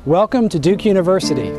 Welcome to Duke University.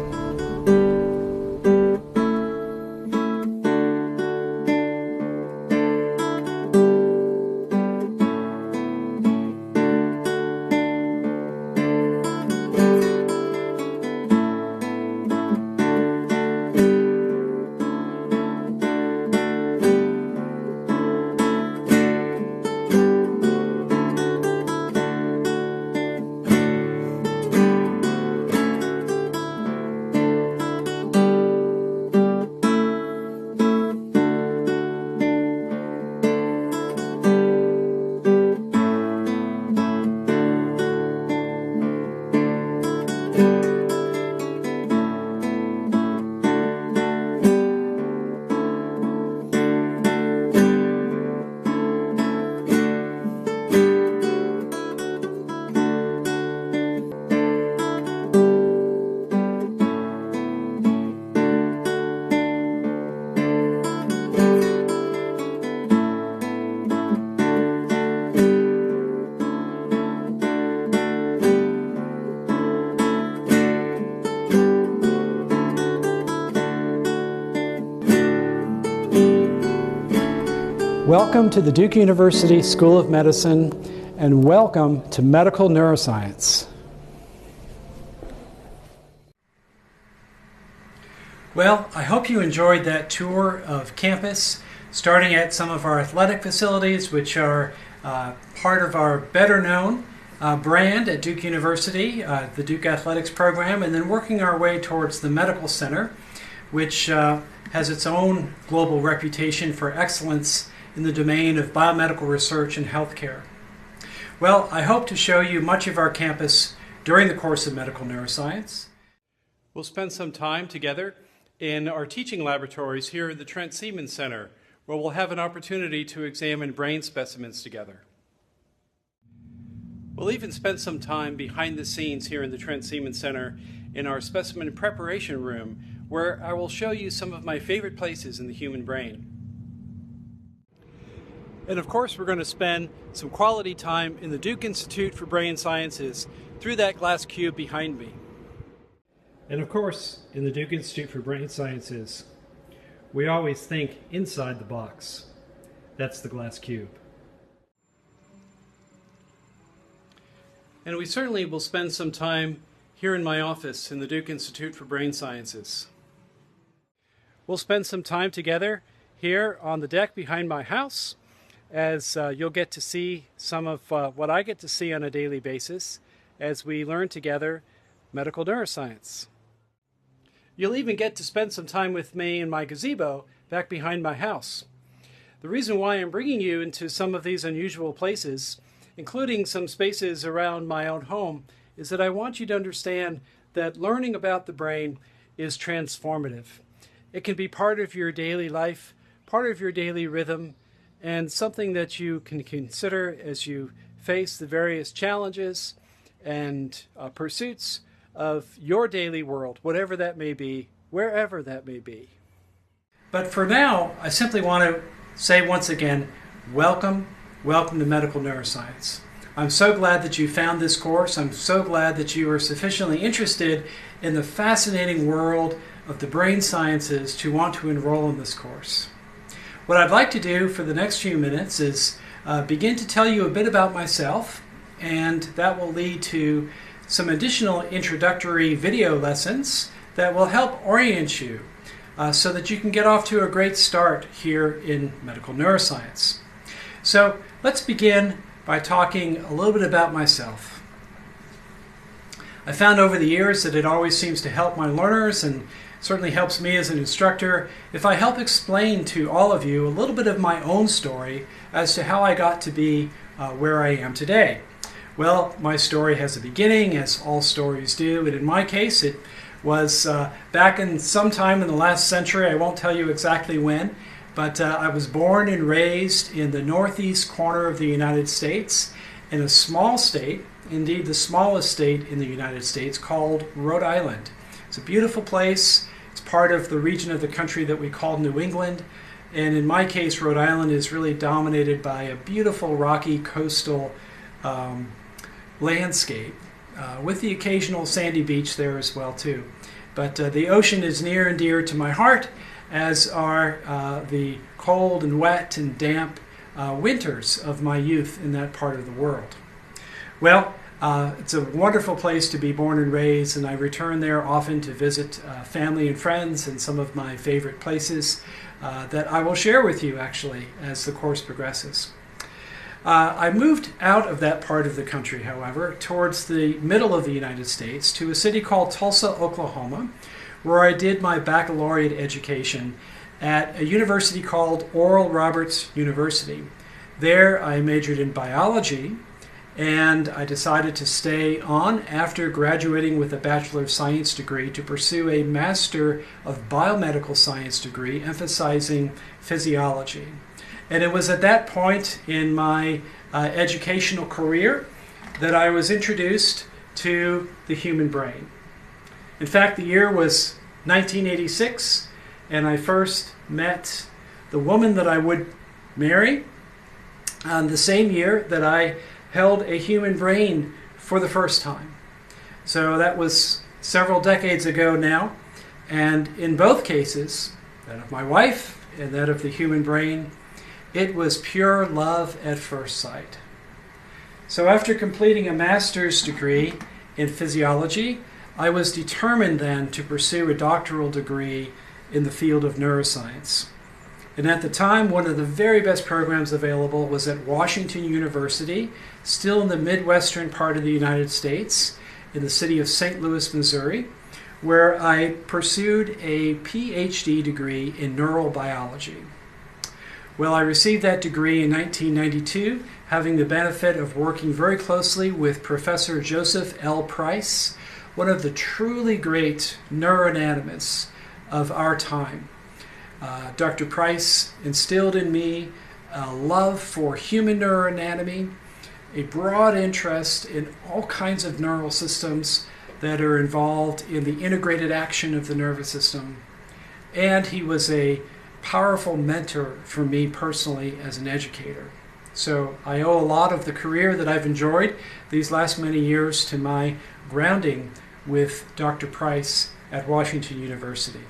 Welcome to the Duke University School of Medicine, and welcome to Medical Neuroscience. Well, I hope you enjoyed that tour of campus, starting at some of our athletic facilities, which are part of our better-known brand at Duke University, the Duke Athletics program, and then working our way towards the Medical Center, which has its own global reputation for excellence in the domain of biomedical research and healthcare. Well, I hope to show you much of our campus during the course of medical neuroscience. We'll spend some time together in our teaching laboratories here at the Trent Seaman Center, where we'll have an opportunity to examine brain specimens together. We'll even spend some time behind the scenes here in the Trent Seaman Center in our specimen preparation room, where I will show you some of my favorite places in the human brain. And of course, we're going to spend some quality time in the Duke Institute for Brain Sciences through that glass cube behind me. And of course, in the Duke Institute for Brain Sciences, we always think inside the box. That's the glass cube. And we certainly will spend some time here in my office in the Duke Institute for Brain Sciences. We'll spend some time together here on the deck behind my house, as you'll get to see some of what I get to see on a daily basis as we learn together medical neuroscience. You'll even get to spend some time with me in my gazebo back behind my house. The reason why I'm bringing you into some of these unusual places, including some spaces around my own home, is that I want you to understand that learning about the brain is transformative. It can be part of your daily life, part of your daily rhythm, and something that you can consider as you face the various challenges and pursuits of your daily world, whatever that may be, wherever that may be. But for now, I simply want to say once again, welcome to Medical Neuroscience. I'm so glad that you found this course. I'm so glad that you are sufficiently interested in the fascinating world of the brain sciences to want to enroll in this course. What I'd like to do for the next few minutes is begin to tell you a bit about myself, and that will lead to some additional introductory video lessons that will help orient you so that you can get off to a great start here in medical neuroscience. So let's begin by talking a little bit about myself. I found over the years that it always seems to help my learners, and certainly helps me as an instructor, if I help explain to all of you a little bit of my own story as to how I got to be where I am today. Well, my story has a beginning, as all stories do, and in my case it was back in sometime in the last century. I won't tell you exactly when, but I was born and raised in the northeast corner of the United States in a small state, indeed the smallest state in the United States, called Rhode Island. It's a beautiful place. It's part of the region of the country that we call New England, and in my case, Rhode Island is really dominated by a beautiful rocky coastal landscape with the occasional sandy beach there as well too. But the ocean is near and dear to my heart, as are the cold and wet and damp winters of my youth in that part of the world. Well, it's a wonderful place to be born and raised, and I return there often to visit family and friends and some of my favorite places that I will share with you actually as the course progresses. I moved out of that part of the country, however, towards the middle of the United States to a city called Tulsa, Oklahoma, where I did my baccalaureate education at a university called Oral Roberts University. There I majored in biology, and I decided to stay on after graduating with a Bachelor of Science degree to pursue a Master of Biomedical Science degree emphasizing physiology. And it was at that point in my educational career that I was introduced to the human brain. In fact, the year was 1986, and I first met the woman that I would marry on the same year that I held a human brain for the first time. So that was several decades ago now, and in both cases, that of my wife and that of the human brain, it was pure love at first sight. So after completing a master's degree in physiology, I was determined then to pursue a doctoral degree in the field of neuroscience. And at the time, one of the very best programs available was at Washington University, still in the Midwestern part of the United States, in the city of St. Louis, Missouri, where I pursued a PhD degree in neurobiology. Well, I received that degree in 1992, having the benefit of working very closely with Professor Joseph L. Price, one of the truly great neuroanatomists of our time. Dr. Price instilled in me a love for human neuroanatomy, a broad interest in all kinds of neural systems that are involved in the integrated action of the nervous system, and he was a powerful mentor for me personally as an educator. So I owe a lot of the career that I've enjoyed these last many years to my grounding with Dr. Price at Washington University.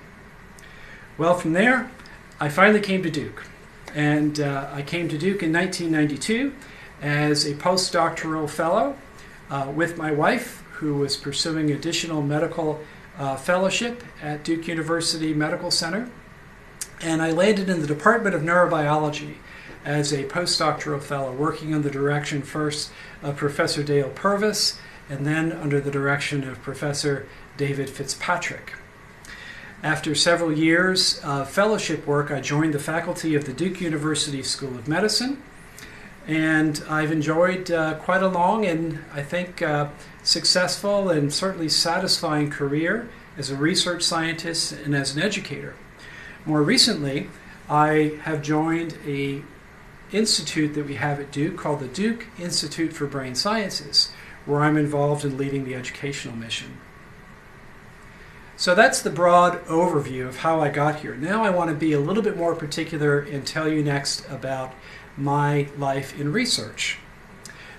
Well, from there, I finally came to Duke. And I came to Duke in 1992 as a postdoctoral fellow with my wife, who was pursuing additional medical fellowship at Duke University Medical Center. And I landed in the Department of Neurobiology as a postdoctoral fellow, working under the direction first of Professor Dale Purvis, and then under the direction of Professor David Fitzpatrick. After several years of fellowship work, I joined the faculty of the Duke University School of Medicine, and I've enjoyed quite a long and I think successful and certainly satisfying career as a research scientist and as an educator. More recently, I have joined an institute that we have at Duke called the Duke Institute for Brain Sciences, where I'm involved in leading the educational mission. So that's the broad overview of how I got here. Now I want to be a little bit more particular and tell you next about my life in research.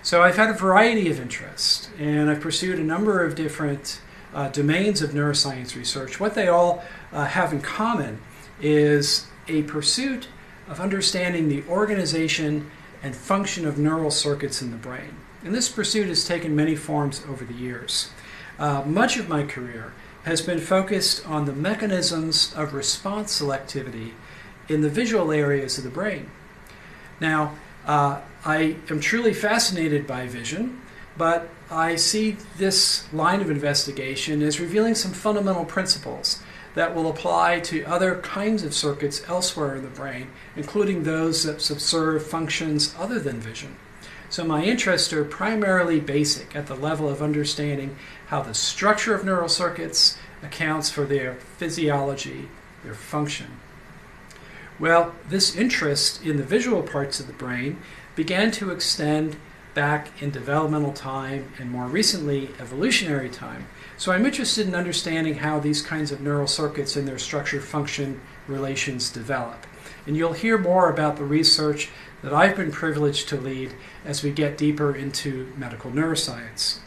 So I've had a variety of interests, and I've pursued a number of different domains of neuroscience research. What they all have in common is a pursuit of understanding the organization and function of neural circuits in the brain. And this pursuit has taken many forms over the years. Much of my career has been focused on the mechanisms of response selectivity in the visual areas of the brain. Now, I am truly fascinated by vision, but I see this line of investigation as revealing some fundamental principles that will apply to other kinds of circuits elsewhere in the brain, including those that subserve functions other than vision. So my interests are primarily basic at the level of understanding how the structure of neural circuits accounts for their physiology, their function. Well, this interest in the visual parts of the brain began to extend back in developmental time and more recently evolutionary time. So I'm interested in understanding how these kinds of neural circuits and their structure-function relations develop. And you'll hear more about the research that I've been privileged to lead as we get deeper into medical neuroscience.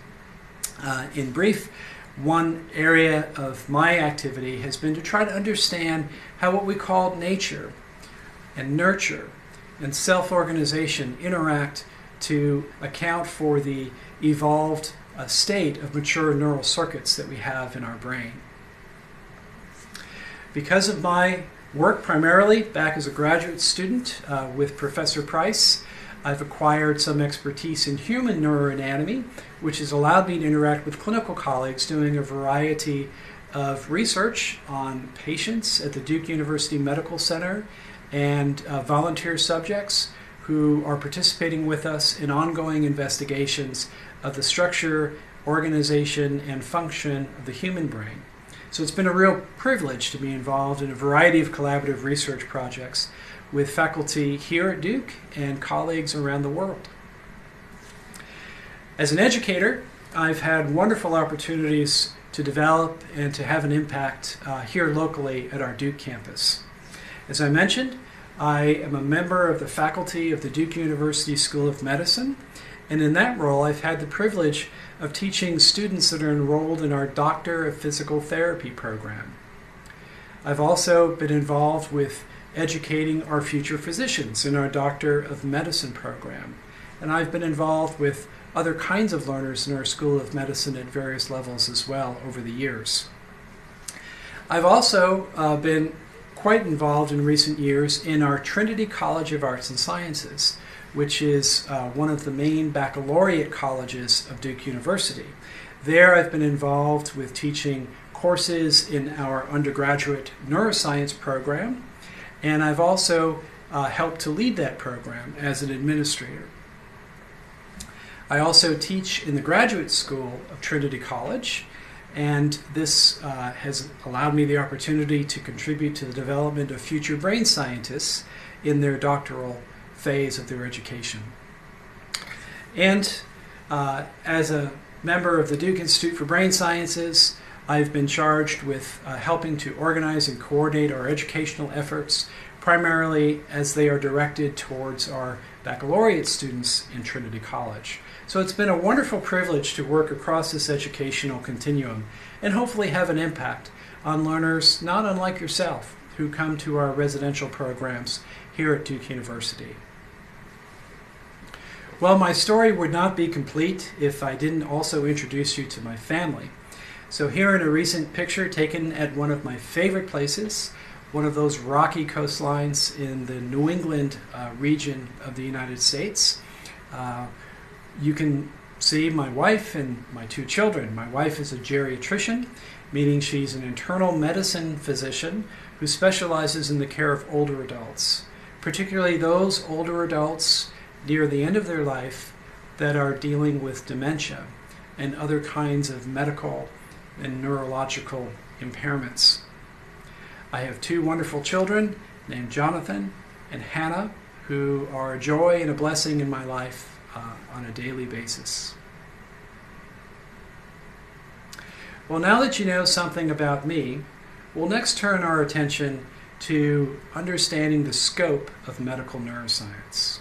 In brief, one area of my activity has been to try to understand how what we call nature and nurture and self-organization interact to account for the evolved state of mature neural circuits that we have in our brain. Because of my work primarily back as a graduate student with Professor Price, I've acquired some expertise in human neuroanatomy, which has allowed me to interact with clinical colleagues doing a variety of research on patients at the Duke University Medical Center and volunteer subjects who are participating with us in ongoing investigations of the structure, organization, and function of the human brain. So it's been a real privilege to be involved in a variety of collaborative research projects with faculty here at Duke and colleagues around the world. As an educator, I've had wonderful opportunities to develop and to have an impact here locally at our Duke campus. As I mentioned, I am a member of the faculty of the Duke University School of Medicine, and in that role I've had the privilege of teaching students that are enrolled in our Doctor of Physical Therapy program. I've also been involved with educating our future physicians in our Doctor of Medicine program, and I've been involved with other kinds of learners in our School of Medicine at various levels as well over the years. I've also been quite involved in recent years in our Trinity College of Arts and Sciences, which is one of the main baccalaureate colleges of Duke University. There I've been involved with teaching courses in our undergraduate neuroscience program, and I've also helped to lead that program as an administrator. I also teach in the graduate school of Trinity College, and this has allowed me the opportunity to contribute to the development of future brain scientists in their doctoral phase of their education. And as a member of the Duke Institute for Brain Sciences, I've been charged with helping to organize and coordinate our educational efforts, primarily as they are directed towards our baccalaureate students in Trinity College. So it's been a wonderful privilege to work across this educational continuum and hopefully have an impact on learners not unlike yourself who come to our residential programs here at Duke University. Well, my story would not be complete if I didn't also introduce you to my family. So here in a recent picture taken at one of my favorite places, one of those rocky coastlines in the New England region of the United States, you can see my wife and my two children. My wife is a geriatrician, meaning she's an internal medicine physician who specializes in the care of older adults, particularly those older adults near the end of their life that are dealing with dementia and other kinds of medical and neurological impairments. I have two wonderful children named Jonathan and Hannah, who are a joy and a blessing in my life on a daily basis. Well, now that you know something about me, we'll next turn our attention to understanding the scope of medical neuroscience.